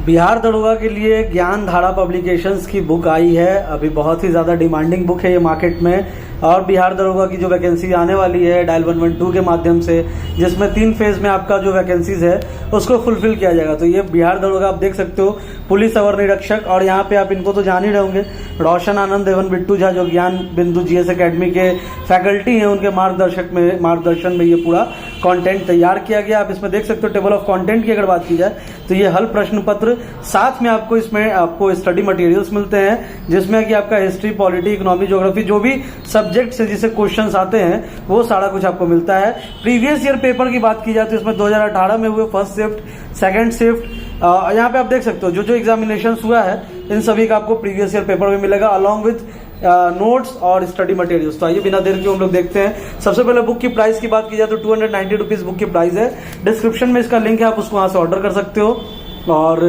बिहार दरोगा के लिए ज्ञान धारा पब्लिकेशंस की बुक आई है। अभी बहुत ही ज़्यादा डिमांडिंग बुक है ये मार्केट में। और बिहार दरोगा की जो वैकेंसी आने वाली है डायल 112 के माध्यम से, जिसमें 3 फेज में आपका जो वैकेंसीज है उसको फुलफिल किया जाएगा। तो ये बिहार दरोगा आप देख सकते हो, पुलिस अवर निरीक्षक। और यहाँ पे आप इनको तो जान ही रहे होंगे, रोशन आनंद एवं बिट्टू झा जो ज्ञान बिंदु जीएस एकेडमी के फैकल्टी हैं, उनके मार्गदर्शन में ये पूरा कंटेंट तैयार किया गया। आप इसमें देख सकते हो टेबल ऑफ कंटेंट की अगर बात की जाए तो ये हल प्रश्न पत्र, साथ में आपको इसमें आपको स्टडी मटेरियल्स मिलते हैं, जिसमें कि आपका हिस्ट्री, पॉलिटी, इकोनॉमी, ज्योग्राफी, जो भी सब्जेक्ट से जिसे क्वेश्चंस आते हैं वो सारा कुछ आपको मिलता है। प्रीवियस ईयर पेपर की बात की जाए तो इसमें 2018 में हुए फर्स्ट शिफ्ट, सेकंड शिफ्ट, यहाँ पे आप देख सकते हो जो एग्जामिनेशन हुआ है इन सभी का आपको प्रीवियस ईयर पेपर में मिलेगा, अलॉन्ग विथ नोट्स और स्टडी मटेरियल्स। तो आइए बिना देर के हम लोग देखते हैं। सबसे पहले बुक की प्राइस की बात की जाए तो 290 रुपीज बुक की प्राइस है। डिस्क्रिप्शन में इसका लिंक है, आप उसको वहां से ऑर्डर कर सकते हो और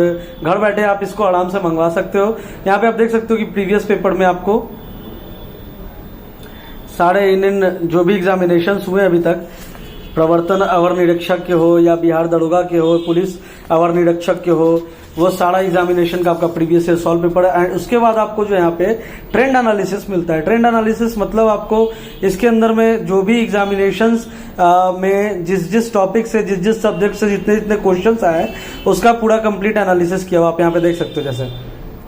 घर बैठे आप इसको आराम से मंगवा सकते हो। यहाँ पे आप देख सकते हो कि प्रीवियस पेपर में आपको सारे इन जो भी एग्जामिनेशन हुए अभी तक, प्रवर्तन अवर निरीक्षक के हो या बिहार दरोगा के हो, पुलिस अवर निरीक्षक के हो, वो सारा एग्जामिनेशन का आपका प्रीवियस ईयर सॉल्व पेपर है। एंड उसके बाद आपको जो यहाँ पे ट्रेंड एनालिसिस मिलता है। ट्रेंड एनालिसिस मतलब आपको इसके अंदर में जो भी एग्जामिनेशंस में जिस टॉपिक से, जिस सब्जेक्ट से जितने क्वेश्चंस आए उसका पूरा कंप्लीट एनालिसिस किया हुआ आप यहाँ पे देख सकते हो। जैसे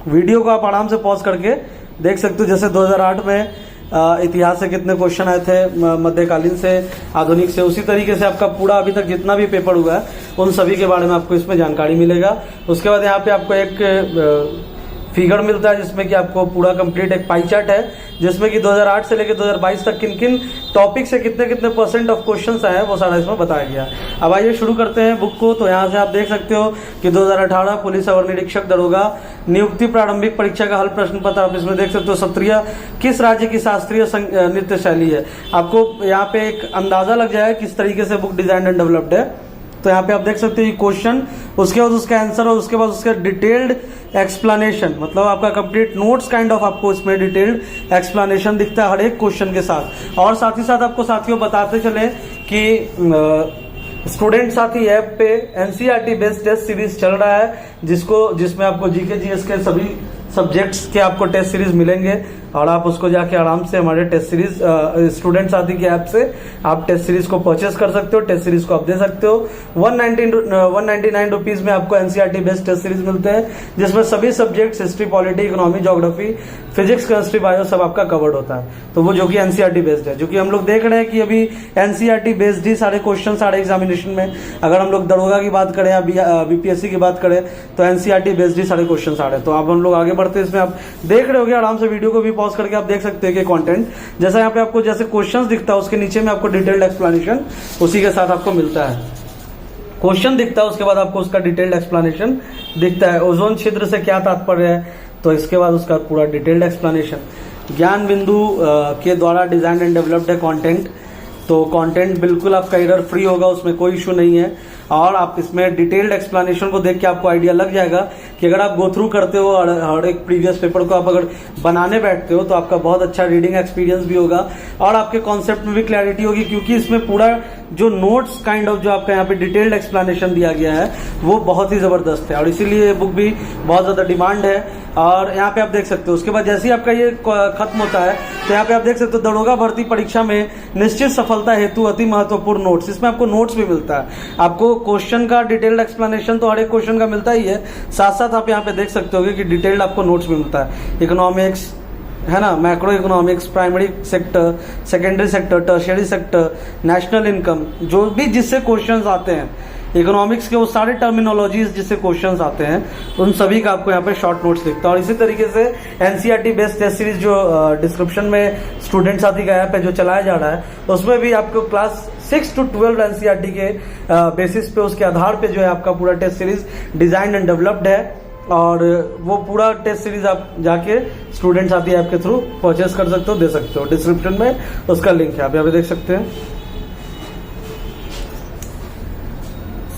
वीडियो को आप आराम से पॉज करके देख सकते हो। जैसे 2008 में इतिहास से कितने क्वेश्चन आए थे, मध्यकालीन से, आधुनिक से, उसी तरीके से आपका पूरा अभी तक जितना भी पेपर हुआ है उन सभी के बारे में आपको इसमें जानकारी मिलेगा। उसके बाद यहाँ पे आपको एक फिगर मिलता है जिसमें कि आपको पूरा कंप्लीट एक पाई चार्ट है, जिसमें कि 2008 से लेकर 2022 तक किन किन टॉपिक से कितने परसेंट ऑफ क्वेश्चंस आए हैं वो सारा इसमें बताया गया। अब आइए शुरू करते हैं बुक को। तो यहाँ से आप देख सकते हो कि 2018 पुलिस अवर निरीक्षक दरोगा नियुक्ति प्रारंभिक परीक्षा का हल प्रश्न पत्र आप इसमें देख सकते हो। सत्रिया किस राज्य की शास्त्रीय नृत्य शैली है, आपको यहाँ पे एक अंदाजा लग जाएगा किस तरीके से बुक डिजाइन एंड डेवलप्ड है। तो यहाँ पे आप देख सकते हो ये क्वेश्चन, उसके बाद उसका आंसर और उसके बाद उसका डिटेल्ड एक्सप्लेनेशन, मतलब आपका कंप्लीट नोट्स काइंड ऑफ आपको इसमें डिटेल्ड एक्सप्लेनेशन दिखता है हर एक क्वेश्चन के साथ। और साथ ही साथ आपको साथियों बताते चले कि स्टूडेंट साथी ऐप पे एनसीईआरटी बेस्ड टेस्ट सीरीज चल रहा है, जिसमें आपको जीके जीएस के सभी सब्जेक्ट्स के आपको टेस्ट सीरीज मिलेंगे और आप उसको जाके आराम से हमारे टेस्ट सीरीज स्टूडेंट साथी के ऐप से आप टेस्ट सीरीज को परचेस कर सकते हो, टेस्ट सीरीज को आप दे सकते हो। 199 रुपीज में आपको एनसीईआरटी बेस्ड टेस्ट सीरीज मिलते हैं, जिसमें सभी subjects history, polity, economy, geography, physics, chemistry, bio सब आपका कवर्ड होता है। तो वो जो कि एनसीईआरटी बेस्ड है, जो कि हम लोग देख रहे हैं कि अभी एनसीईआरटी बेस्ड ही सारे क्वेश्चन सारे एग्जामिनेशन में, अगर हम लोग दरोगा की बात करें या बीपीएससी की बात करें तो एनसीईआरटी बेस्ड ही सारे क्वेश्चन आ रहे हैं। तो अब हम लोग आगे बढ़ते हैं, इसमें आप देख रहे होगे आराम से वीडियो को भी पॉज करके आप देख सकते हैं कि कंटेंट जैसा यहाँ पे आपको जैसे क्वेश्चंस दिखता है उसके नीचे में आपको डिटेल्ड एक्सप्लेनेशन उसी के साथ आपको मिलता है। क्वेश्चन दिखता है उसके बाद आपको उसका डिटेल्ड एक्सप्लेनेशन दिखता है। ओजोन क्षेत्र से क्या तात्पर्य है, तो इसके बाद उसका पूरा डिटेल्ड एक्सप्लेनेशन। ज्ञान बिंदु के द्वारा डिजाइन एंड डेवलप्ड है कंटेंट, तो कंटेंट बिल्कुल आपका एरर फ्री होगा, उसमें कोई इशू नहीं है। और आप इसमें डिटेल्ड एक्सप्लेनेशन को देख के आपको आइडिया लग जाएगा कि अगर आप गो थ्रू करते हो और हर एक प्रीवियस पेपर को आप अगर बनाने बैठते हो तो आपका बहुत अच्छा रीडिंग एक्सपीरियंस भी होगा और आपके कॉन्सेप्ट में भी क्लैरिटी होगी, क्योंकि इसमें पूरा जो नोट्स काइंड ऑफ जो आपका यहाँ पे डिटेल्ड एक्सप्लेनेशन दिया गया है वो बहुत ही जबरदस्त है और इसीलिए ये बुक भी बहुत ज्यादा डिमांड है। और यहाँ पे आप देख सकते हो उसके बाद जैसे ही आपका ये खत्म होता है तो यहाँ पे आप देख सकते हो दरोगा भर्ती परीक्षा में निश्चित सफलता हेतु अति महत्वपूर्ण नोट्स, इसमें आपको नोट्स भी मिलता है। आपको क्वेश्चन का डिटेल्ड एक्सप्लेनेशन तो हर एक क्वेश्चन का मिलता ही है, साथ साथ आप यहाँ पे देख सकते हो कि डिटेल्ड आपको नोट्स भी मिलता है। इकोनॉमिक्स है ना, macro economics, primary sector, secondary sector, tertiary sector, national income, जो भी जिससे क्वेश्चंस आते हैं इकोनॉमिक्स के वो सारे टर्मिनोलॉजीज जिससे क्वेश्चंस आते हैं उन सभी का आपको यहाँ पे शॉर्ट नोट्स दिखता है। और इसी तरीके से एनसीईआरटी बेस्ड टेस्ट सीरीज जो डिस्क्रिप्शन में स्टूडेंट साथी का ऐप है जो चलाया जा रहा है, उसमें भी आपको क्लास 6 to 12 एनसीईआरटी के बेसिस पे उसके आधार पे जो है आपका पूरा test series design and developed है और वो पूरा टेस्ट सीरीज आप जाके स्टूडेंट साथी ऐप के थ्रू परचेस कर सकते हो, दे सकते हो। डिस्क्रिप्शन में उसका लिंक है, आप यहाँ पे देख सकते हैं।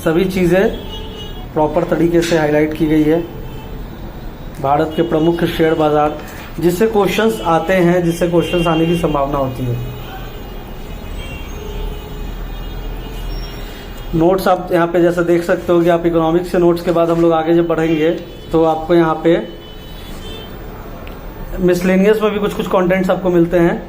सभी चीजें प्रॉपर तरीके से हाईलाइट की गई है। भारत के प्रमुख शेयर बाजार जिससे क्वेश्चंस आते हैं, जिससे क्वेश्चंस आने की संभावना होती है। नोट्स आप यहाँ पे जैसे देख सकते हो कि आप इकोनॉमिक्स से नोट्स के बाद हम लोग आगे जब बढ़ेंगे तो आपको यहाँ पे मिसलेनियस में भी कुछ कुछ कंटेंट्स आपको मिलते हैं।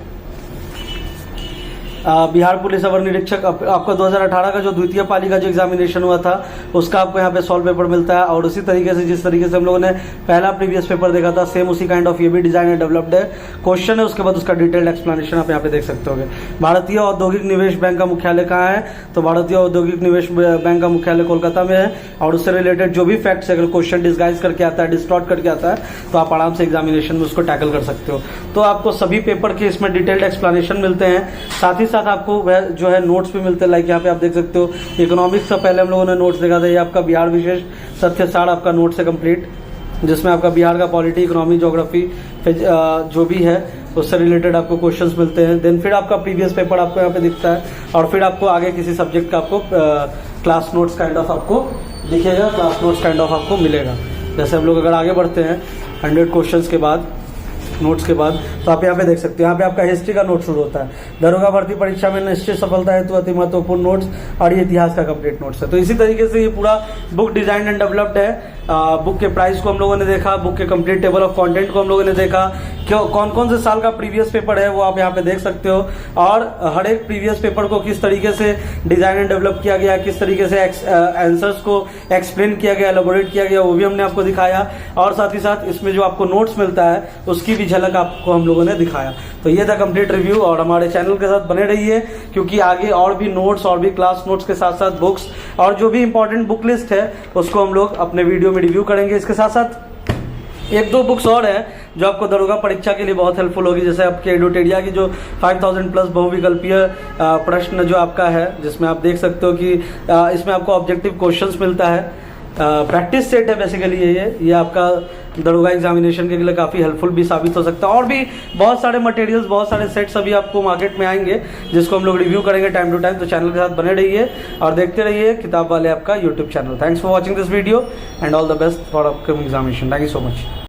बिहार पुलिस अवर निरीक्षक आपका 2018 का जो द्वितीय पाली का जो एग्जामिनेशन हुआ था उसका आपको यहाँ पे सॉल्व पेपर मिलता है। और उसी तरीके से जिस तरीके से हम लोगों ने पहला प्रीवियस पेपर देखा था सेम उसी काइंड ऑफ ये भी डिजाइन एंड डेवलप्ड है, क्वेश्चन है, उसके बाद उसका डिटेल्ड एक्सप्लेनेशन आप यहाँ पे देख सकते होगे। भारतीय औद्योगिक निवेश बैंक का मुख्यालय कहाँ है? तो भारतीय औद्योगिक निवेश बैंक का मुख्यालय कोलकाता में है। और उससे रिलेटेड जो भी फैक्ट्स अगर क्वेश्चन डिस्गाइज करके आता है, डिस्टॉर्ट करके आता है, तो आप आराम से एग्जामिनेशन में उसको टैकल कर सकते हो। तो आपको सभी पेपर के इसमें डिटेल्ड एक्सप्लेनेशन मिलते हैं, साथ ही साथ आपको वह जो है नोट्स भी मिलते हैं। लाइक यहाँ पे आप देख सकते हो इकोनॉमिक्स का पहले हम लोगों ने नोट्स देखा था, ये आपका बिहार विशेष तथ्य सार आपका नोट्स है कंप्लीट, जिसमें आपका बिहार का पॉलिटी, इकोनॉमी, ज्योग्राफी जो भी है उससे रिलेटेड आपको क्वेश्चंस मिलते हैं। देन फिर आपका प्रीवियस पेपर आपको यहाँ पे दिखता है और फिर आपको आगे किसी सब्जेक्ट का आपको क्लास नोट्स काइंड ऑफ आपको दिखेगा, क्लास नोट्स काइंड ऑफ आपको मिलेगा। जैसे हम लोग अगर आगे बढ़ते हैं 100 क्वेश्चंस के बाद, नोट्स के बाद, तो आप यहाँ पे देख सकते हो, यहाँ पे आपका हिस्ट्री का नोट शुरू होता है। दरोगा भर्ती परीक्षा में निश्चित सफलता हेतु अति महत्वपूर्ण नोट्स, और ये इतिहास का कंप्लीट नोट्स है। तो इसी तरीके से ये पूरा बुक डिजाइन एंड डेवलप्ड है। बुक के प्राइस को हम लोगों ने देखा, बुक के कंप्लीट टेबल ऑफ कंटेंट को हम लोगों ने देखा, कौन कौन से साल का प्रीवियस पेपर है वो आप यहाँ पे देख सकते हो, और हर एक प्रीवियस पेपर को किस तरीके से डिजाइन एंड डेवलप किया गया, किस तरीके से आंसर्स को एक्सप्लेन किया गया, एलोबोरेट किया गया, वो भी हमने आपको दिखाया। और साथ ही साथ इसमें जो आपको नोट्स मिलता है उसकी भी झलक आपको हम लोगों ने दिखाया। तो ये था कंप्लीट रिव्यू, और हमारे चैनल के साथ बने रहिए क्योंकि आगे और भी नोट्स और भी क्लास नोट्स के साथ साथ बुक्स और जो भी इंपॉर्टेंट बुक लिस्ट है उसको हम लोग अपने वीडियो में रिव्यू करेंगे। इसके साथ साथ 1-2 बुक्स और है जो आपको दरोगा परीक्षा के लिए बहुत हेल्पफुल होगी, जैसे आपके एडोटेरिया की जो 5000 प्लस बहुविकल्पीय प्रश्न जो आपका है, जिसमें आप देख सकते हो कि इसमें आपको ऑब्जेक्टिव क्वेश्चंस मिलता है। प्रैक्टिस सेट है बेसिकली ये आपका दरोगा एग्जामिनेशन के लिए काफ़ी हेल्पफुल भी साबित हो सकता है। और भी बहुत सारे मटेरियल्स, बहुत सारे सेट्स अभी आपको मार्केट में आएंगे जिसको हम लोग रिव्यू करेंगे टाइम टू टाइम। तो चैनल के साथ बने रहिए और देखते रहिए किताब वाले आपका YouTube channel. Thanks for watching this video and all the best for upcoming examination. Thank you so much.